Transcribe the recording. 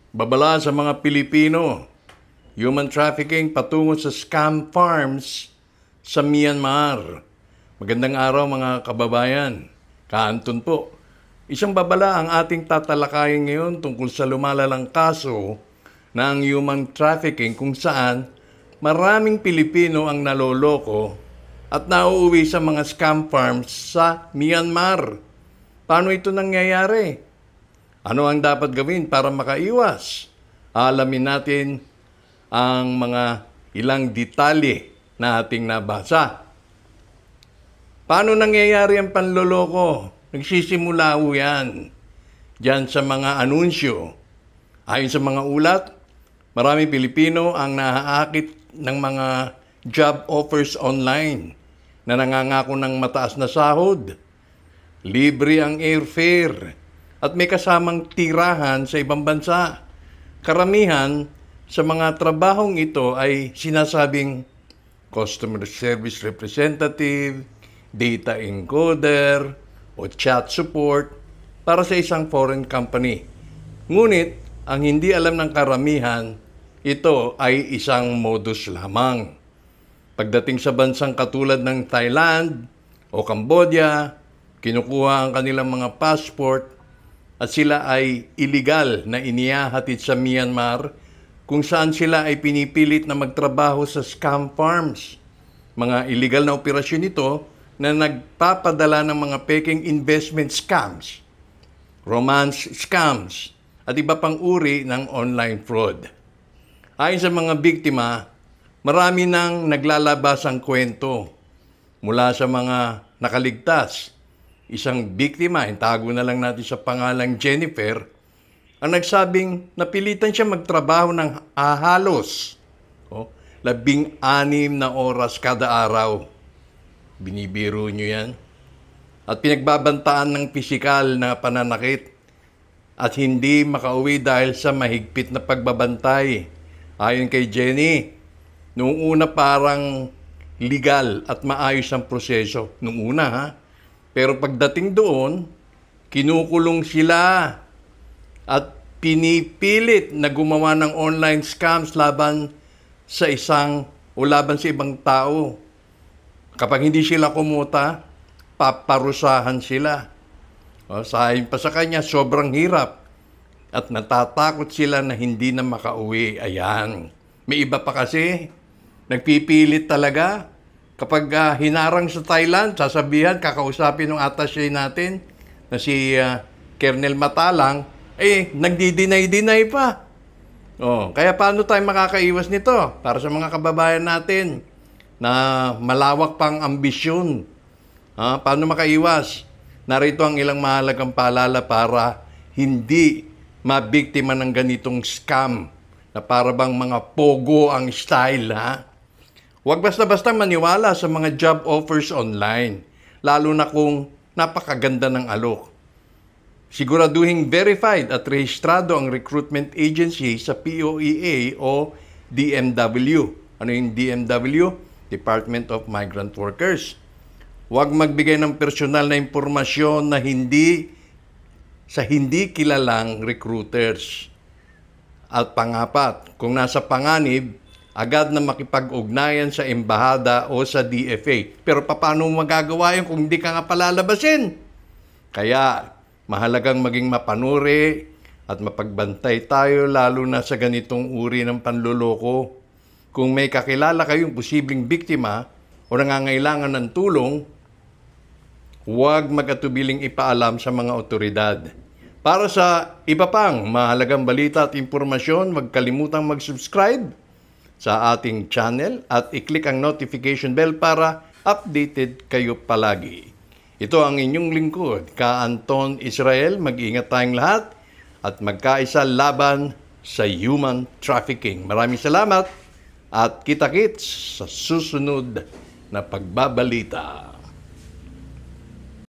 Babala sa mga Pilipino, human trafficking patungo sa scam farms sa Myanmar. Magandang araw mga kababayan. Kaanton po. Isang babala ang ating tatalakayin ngayon tungkol sa lumalalang kaso ng human trafficking kung saan maraming Pilipino ang naloloko at nauuwi sa mga scam farms sa Myanmar. Paano ito nangyayari? Ano ang dapat gawin para makaiwas? Alamin natin ang mga ilang detalye na ating nabasa. Paano nangyayari ang panloloko? Nagsisimula ho yan diyan sa mga anunsyo. Ayon sa mga ulat, maraming Pilipino ang naaakit ng mga job offers online na nangangako ng mataas na sahod, libre ang airfare, at may kasamang tirahan sa ibang bansa. Karamihan sa mga trabahong ito ay sinasabing customer service representative, data encoder, o chat support para sa isang foreign company. Ngunit, ang hindi alam ng karamihan, ito ay isang modus lamang. Pagdating sa bansang katulad ng Thailand o Cambodia, kinukuha ang kanilang mga passport at sila ay illegal na inihahatid sa Myanmar kung saan sila ay pinipilit na magtrabaho sa scam farms. Mga illegal na operasyon ito na nagpapadala ng mga peking investment scams, romance scams, at iba pang uri ng online fraud. Ayon sa mga biktima, marami nang naglalabas ang kwento mula sa mga nakaligtas. Isang biktima, itago na lang natin sa pangalang Jennifer, ang nagsabing napilitan siya magtrabaho ng halos 16 na oras kada araw. Binibiro nyo yan? At pinagbabantaan ng pisikal na pananakit at hindi makauwi dahil sa mahigpit na pagbabantay. Ayon kay Jenny, noong una parang legal at maayos ang proseso. Noong una Pero pagdating doon, kinukulong sila at pinipilit na gumawa ng online scams laban sa ibang tao. Kapag hindi sila kumuta, paparusahan sila. Sahin pa sa kanya, sobrang hirap at natatakot sila na hindi na makauwi. Ayan. May iba pa kasi, nagpipilit talaga. Kapag hinarang sa Thailand, sasabihan, kakausapin ng attaché natin na si Colonel Matalang, nagdi-deny pa. Kaya paano tayo makakaiwas nito? Para sa mga kababayan natin na malawak pang ambisyon. Paano makaiwas? Narito ang ilang mahalagang paalala para hindi mabiktima ng ganitong scam na para bang mga pogo ang style, Huwag basta-basta maniwala sa mga job offers online, lalo na kung napakaganda ng alok. Siguraduhing verified at rehistrado ang recruitment agency sa POEA o DMW. Ano yung DMW? Department of Migrant Workers. Huwag magbigay ng personal na impormasyon na hindi kilalang recruiters. At pangapat, kung nasa panganib, agad na makipag-ugnayan sa embahada o sa DFA. Pero paano magagawa yun kung hindi ka nga palalabasin? Kaya mahalagang maging mapanuri at mapagbantay tayo lalo na sa ganitong uri ng panluloko. Kung may kakilala kayong posibleng biktima o nangangailangan ng tulong, huwag mag-atubiling ipaalam sa mga otoridad. Para sa iba pang mahalagang balita at impormasyon, huwag kalimutang mag-subscribe sa ating channel at i-click ang notification bell para updated kayo palagi. Ito ang inyong lingkod, Kaanton Israel. Mag-ingat tayong lahat at magkaisa laban sa human trafficking. Maraming salamat at kita-kits sa susunod na pagbabalita.